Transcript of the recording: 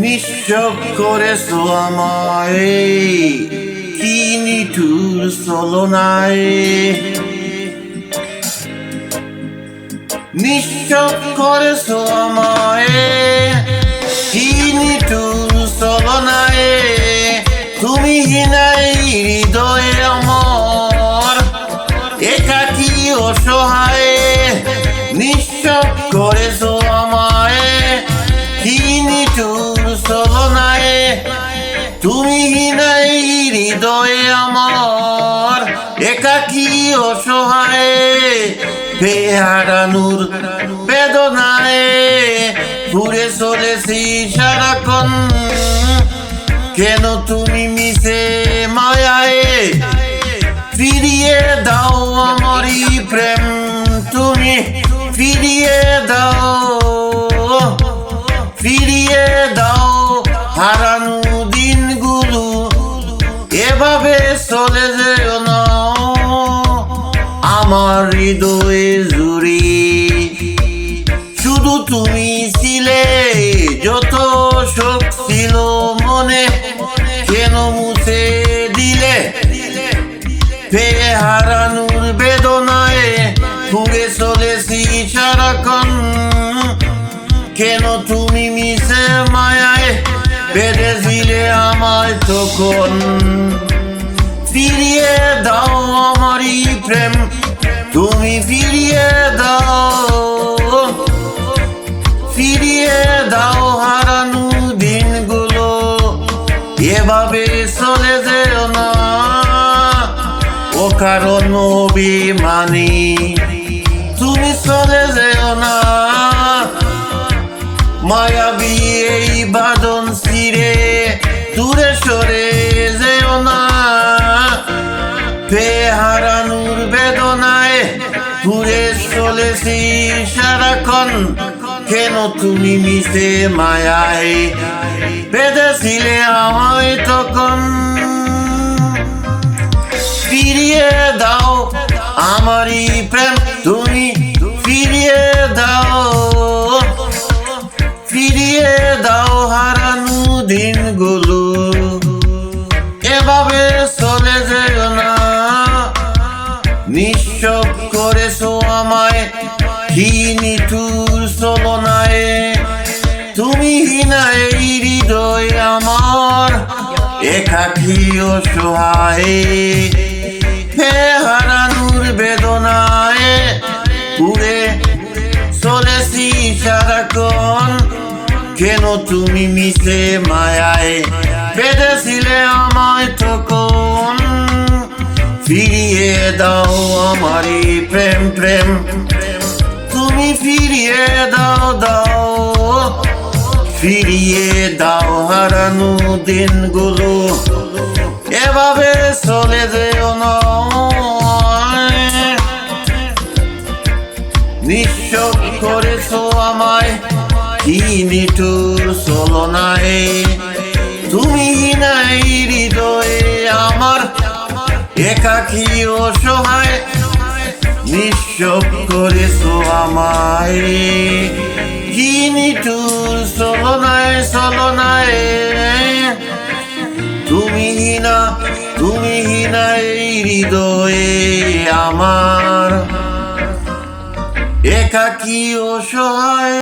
নিঃস্ব করেছো আমায়, কি নিঠুর ছলনায়। নিঃস্ব করেছো আমায়, কি নিঠুর ছলনায়। তুমি নাই হৃদয়ে আমার, একাকী অসহায়। নিঃস্ব করেছো আমায়, কি নিঠুর ছলনায়। তুমি নাই হৃদয়ে আমার, একাকী অসহায়। বেহারানুর বেদনায় ঘুরে চলেছি সারাক্ষণ। কেন তুমি মিশে মায়ায়, ফিরিয়ে দাও আমারই প্রেম। তুমি ফিরিয়ে দাও, ফিরিয়ে দাও হারানো দিনগুলো। এভাবে চলে যেও না আমার হৃদয়ে জুড়ে। শুধু তুমি ছিলে, যত শোক ছিল মনে, কেন মুছে দিলে। পেয়ে হারানোর বেদনায় ঘুরে চলেছি সারাক্ষণ। কেন তুমি মিশে মায়ায় বেঁধেছিলে আমায় তখন। ফিরিয়ে দাও আমারই প্রেম, তুমি ফিরিয়ে দাও, ফিরিয়ে দাও হারানো দিনগুলো। এভাবে চলে যেও না অকারণ অভিমানী, তুমি চলে যেও না। মায়াবী এই বাঁধন ছিঁড়ে দূরে সরে যেও না। হারানোর বেদনায় ঘুরে চলেছি সারাক্ষণ। কেন তুমি মিশে মায়ায় বেঁধেছিলে আমায় তখন। ফিরিয়ে দাও আমারই প্রেম, তুমি ফিরিয়ে দাও, ফিরিয়ে দাও হারানো দিনগুলো। এভাবে চলে যেও না। নিঃস্ব করেছো আমায়, কি নিঠুর ছলনায়। তুমি নাই হৃদয় আমার, একাকী অসহায়। হারানোর বেদনায় ঘুরে চলেছি সারাক্ষণ। কেন তুমি মিশে মায়ায় বেঁধেছিলে আমায় তখন। ফিরিয়ে দাও আমারই প্রেম, প্রেম তুমি ফিরিয়ে দাও, দাও ফিরিয়ে দাও হারানো দিনগুলো। এভাবে চলে যেও না। নিঃস্ব করেছো আমায়, কি নিঠুর ছলনায়। তুমি নাই হৃদয়ে আমার, একাকী অসহায়। নিঃস্ব করেছো আমায়, কি নিঠুর ছলনায়, ছলনায়। তুমি না, তুমি নাই হৃদয়ে আমার, একাকী অসহায়।